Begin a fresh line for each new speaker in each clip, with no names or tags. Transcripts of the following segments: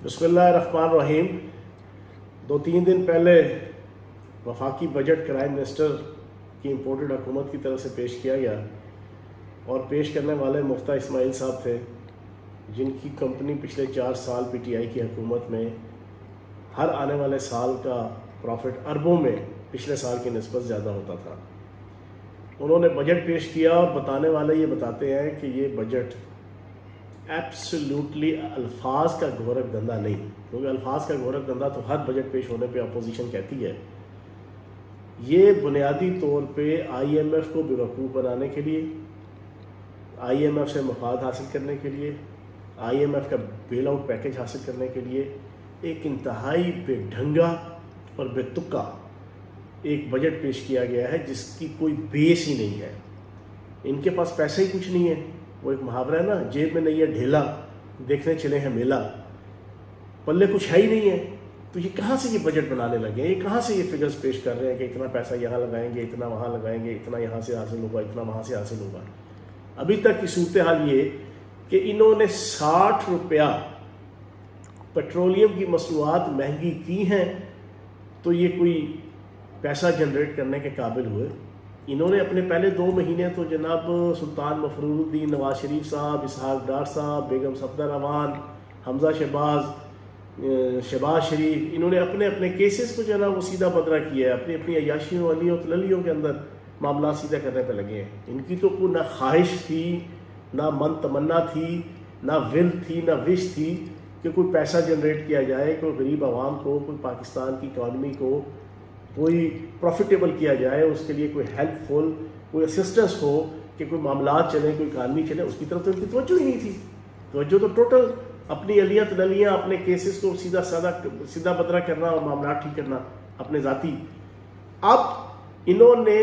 बिस्मिल्लाहिर्रहमानिर्रहीम। 2-3 दिन पहले वफाकी बजट प्राइम मिनिस्टर की इम्पोर्टेड हुकूमत की तरफ से पेश किया गया और पेश करने वाले मुफ्ता इस्माइल साहब थे, जिनकी कंपनी पिछले 4 साल पीटीआई की हुकूमत में हर आने वाले साल का प्रॉफिट अरबों में पिछले साल की निस्बत ज़्यादा होता था। उन्होंने बजट पेश किया और बताने वाले ये बताते हैं कि ये बजट एब्सोल्युटली अल्फाज का गोरख धंधा नहीं, क्योंकि अल्फाज का गोरख धंधा तो हर बजट पेश होने पे अपोजिशन कहती है। ये बुनियादी तौर पे आईएमएफ को बेवकूफ़ बनाने के लिए, आईएमएफ से मफाद हासिल करने के लिए, आईएमएफ का बेल आउट पैकेज हासिल करने के लिए एक इंतहाई बेढंगा और बेतुका एक बजट पेश किया गया है जिसकी कोई बेस ही नहीं है। इनके पास पैसा ही कुछ नहीं है। वो एक मुहावरा है ना, जेब में नहीं है ढेला, देखने चले हैं मेला, पल्ले कुछ है ही नहीं है। तो ये कहाँ से ये बजट बनाने लगे, ये कहाँ से ये फिगर्स पेश कर रहे हैं कि इतना पैसा यहाँ लगाएंगे, इतना वहाँ लगाएंगे, इतना यहाँ से हासिल होगा, इतना वहाँ से हासिल होगा। अभी तक की सूरत हाल ये कि इन्होंने 60 रुपया पेट्रोलियम की मसनूआत महंगी की हैं तो ये कोई पैसा जनरेट करने के काबिल हुए। इन्होंने अपने पहले 2 महीने तो जनाब सुल्तान मफरूरुद्दीन, नवाज शरीफ साहब, इसहाक डार साहब, बेगम सफदर अमान, हमजा शहबाज शरीफ, इन्होंने अपने अपने केसेस को जो है ना वो सीधा बदरा किया है। अपनी अपनी अयाशियों वालियों तललियों के अंदर मामला सीधा करने पर लगे हैं। इनकी तो कोई ना ख्वाहिश थी, ना मन तमन्ना थी, ना विल थी, ना विश थी कि कोई पैसा जनरेट किया जाए, कोई गरीब आवाम को, कोई पाकिस्तान की इकॉनमी को कोई प्रॉफिटेबल किया जाए, उसके लिए कोई हेल्पफुल, कोई असिस्टेंस हो कि कोई मामलात चले, कोई इकानमी चले। उसकी तरफ तो इनकी तवज्जो ही नहीं थी। तवज्जो तो टोटल अपनी अलियाँ तलियाँ, अपने केसेस को सीधा बदरा करना और मामला ठीक करना अपने ज़ाती। अब इन्होंने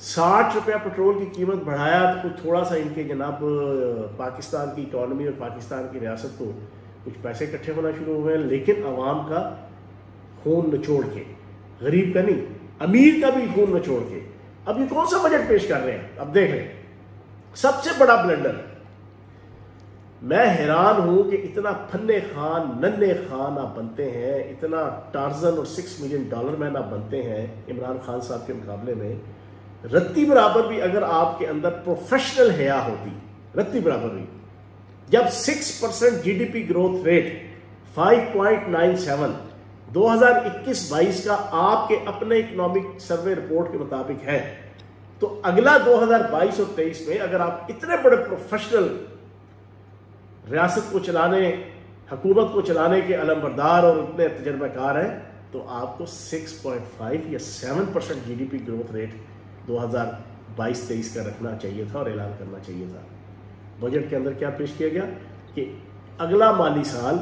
60 रुपया पेट्रोल की कीमत बढ़ाया तो कुछ थोड़ा सा इनके जनाब पाकिस्तान की इकॉनमी और पाकिस्तान की रियासत को कुछ पैसे इकट्ठे होना शुरू हुए हैं, लेकिन अवाम का खून निचोड़ के, गरीब का नहीं, अमीर का भी खून निचोड़ के। अब ये कौन सा बजट पेश कर रहे हैं? अब देख लें, सबसे बड़ा ब्लंडर। मैं हैरान हूं कि इतना फन्ने खान नन्हे खान आप बनते हैं, इतना टार्जन और $6 मिलियन मैन आप बनते हैं इमरान खान साहब के मुकाबले में। रत्ती बराबर भी अगर आपके अंदर प्रोफेशनल हया होती, रत्ती बराबर भी, जब 6% जीडीपी ग्रोथ रेट 5.97 2021-22 का आपके अपने इकोनॉमिक सर्वे रिपोर्ट के मुताबिक है, तो अगला 2022 और 23 में अगर आप इतने बड़े प्रोफेशनल रियासत को चलाने, हुकूमत को चलाने के अलमबरदार और इतने तजर्बाकार हैं, तो आपको 6.5 या 7% जीडीपी ग्रोथ रेट 2022-23 का रखना चाहिए था और ऐलान करना चाहिए था। बजट के अंदर क्या पेश किया गया कि अगला माली साल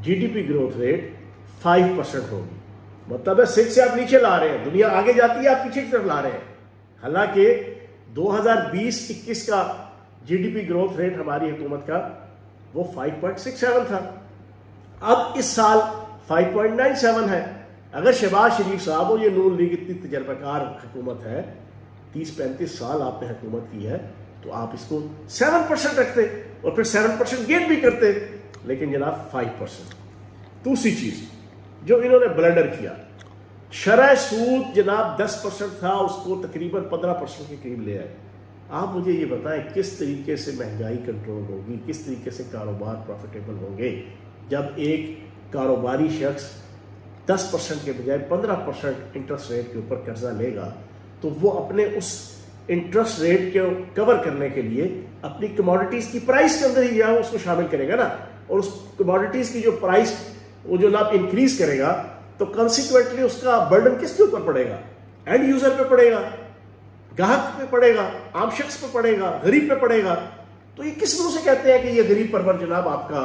जीडीपी ग्रोथ रेट 5% होगी। मतलब है 6 से आप नीचे ला रहे हैं, दुनिया आगे जाती है, आप पीछे की तरफ ला रहे हैं। हालांकि 2020-21 का जीडीपी ग्रोथ रेट हमारी हुकूमत का वो 5.67 था। अब इस साल 5.97 है। अगर शहबाज शरीफ साहब और ये नून लीग इतनी तजर्बाकार हुकूमत है, 30-35 साल आपने हुकूमत की है, तो आप इसको 7% रखते और फिर 7% गेन भी करते, लेकिन जनाब 5%। दूसरी चीज जो इन्होंने ब्लंडर किया, शरह सूद जनाब 10% था, उसको तकरीबन 15% के करीब ले आए। आप मुझे ये बताएं किस तरीके से महंगाई कंट्रोल होगी, किस तरीके से कारोबार प्रॉफिटेबल होंगे जब एक कारोबारी शख्स 10% के बजाय 15% इंटरेस्ट रेट के ऊपर कर्जा लेगा, तो वो अपने उस इंटरेस्ट रेट को कवर करने के लिए अपनी कमोडिटीज की प्राइस के अंदर ही या उसको शामिल करेगा ना, और उस कमोडिटीज की जो प्राइस वो जो ना इंक्रीज करेगा, तो कंसिक्वेंटली उसका बर्डन किसके ऊपर पड़ेगा? एंड यूजर पे पड़ेगा, ग्राहक पे पड़ेगा, आम शख्स पे पड़ेगा, गरीब पे पड़ेगा। तो ये किस मुंह से कहते हैं कि ये गरीब परवर जनाब आपका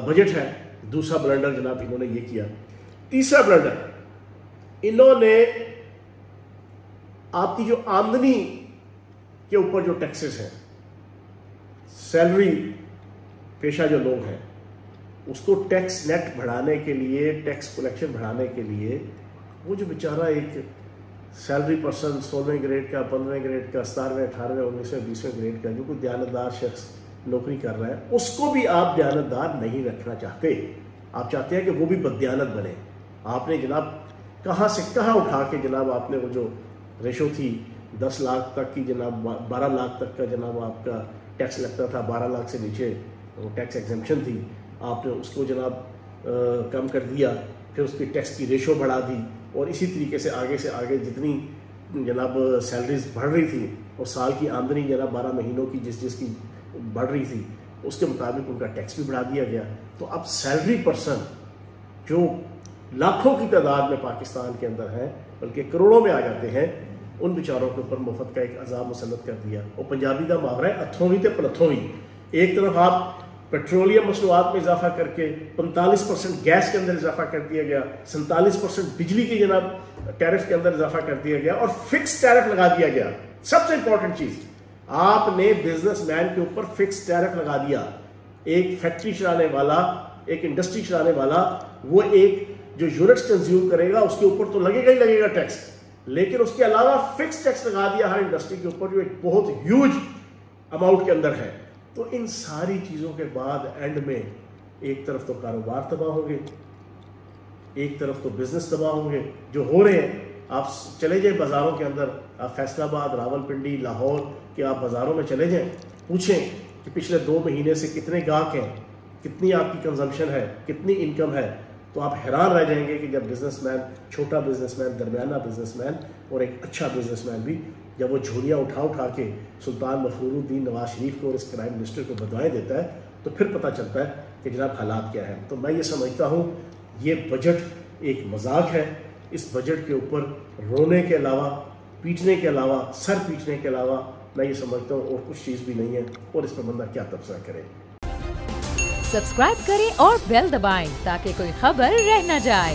बजट है? दूसरा ब्लंडर जनाब इन्होंने ये किया। तीसरा ब्लंडर, इन्होंने आपकी जो आमदनी के ऊपर जो टैक्सेस हैं, सैलरी पेशा जो लोग हैं, उसको टैक्स नेट बढ़ाने के लिए, टैक्स कलेक्शन बढ़ाने के लिए, वो जो बेचारा एक सैलरी पर्सन 16वें ग्रेड का, 15वें ग्रेड का, 17वें, 18वें, 19वें, 20वें ग्रेड का जो कोई दयानतदार शख्स नौकरी कर रहा है, उसको भी आप दयानतदार नहीं रखना चाहते। आप चाहते हैं कि वो भी बददियानत बने। आपने जनाब कहाँ से कहाँ उठा के जनाब आपने वो जो रेशो थी 10 लाख तक की जनाब 12 लाख तक का जनाब आपका टैक्स लगता था, 12 लाख से नीचे वो टैक्स एग्जेम्पशन थी, आपने उसको जनाब कम कर दिया, फिर उसकी टैक्स की रेशो बढ़ा दी, और इसी तरीके से आगे जितनी जनाब सैलरीज बढ़ रही थी और साल की आमदनी जनाब 12 महीनों की जिसकी बढ़ रही थी उसके मुताबिक उनका टैक्स भी बढ़ा दिया गया। तो अब सैलरी पर्सन जो लाखों की तादाद में पाकिस्तान के अंदर हैं, बल्कि करोड़ों में आ जाते हैं, उन बेचारों के ऊपर मुफ्त का एक अजाब मुसल्लत कर दिया। और पंजाबी का मुहावरा है अथों भी तो पलथों भी। एक तरफ आप पेट्रोलियम मसनूआत में इजाफा करके 45% गैस के अंदर इजाफा कर दिया गया, 47% बिजली की जनाब टैरिफ के अंदर इजाफा कर दिया गया, और फिक्स टैरिफ लगा दिया गया। सबसे इंपॉर्टेंट चीज, आपने बिजनेसमैन के ऊपर फिक्स टैरिफ लगा दिया। एक फैक्ट्री चलाने वाला, एक इंडस्ट्री चलाने वाला, वो एक जो यूनिट्स कंज्यूम करेगा उसके ऊपर तो लगेगा ही लगेगा टैक्स, लेकिन उसके अलावा फिक्स टैक्स लगा दिया हर इंडस्ट्री के ऊपर, जो एक बहुत ह्यूज अमाउंट के अंदर है। तो इन सारी चीज़ों के बाद एंड में एक तरफ तो कारोबार तबाह होंगे, एक तरफ तो बिजनेस तबाह होंगे जो हो रहे हैं। आप चले जाएं बाज़ारों के अंदर, आप फैसलाबाद, रावलपिंडी, लाहौर के आप बाज़ारों में चले जाएं, पूछें कि पिछले 2 महीने से कितने गाहक हैं, कितनी आपकी कंजम्पशन है, कितनी इनकम है, तो आप हैरान रह जाएंगे कि जब बिजनेसमैन, छोटा बिजनेसमैन, दरमियाना बिजनेसमैन और एक अच्छा बिजनेसमैन भी जब वो झोलियाँ उठा के सुल्तान मफरूरुद्दीन नवाज शरीफ को और इस प्राइम मिनिस्टर को बधाई देता है, तो फिर पता चलता है कि जनाब हालात क्या है। तो मैं ये समझता हूँ ये बजट एक मजाक है। इस बजट के ऊपर रोने के अलावा, पीटने के अलावा, सर पीटने के अलावा मैं ये समझता हूँ और कुछ चीज़ भी नहीं है, और इस पर बंदा क्या तबसरा करे।
सब्सक्राइब करें और बेल दबाएं ताकि कोई खबर रह न जाए।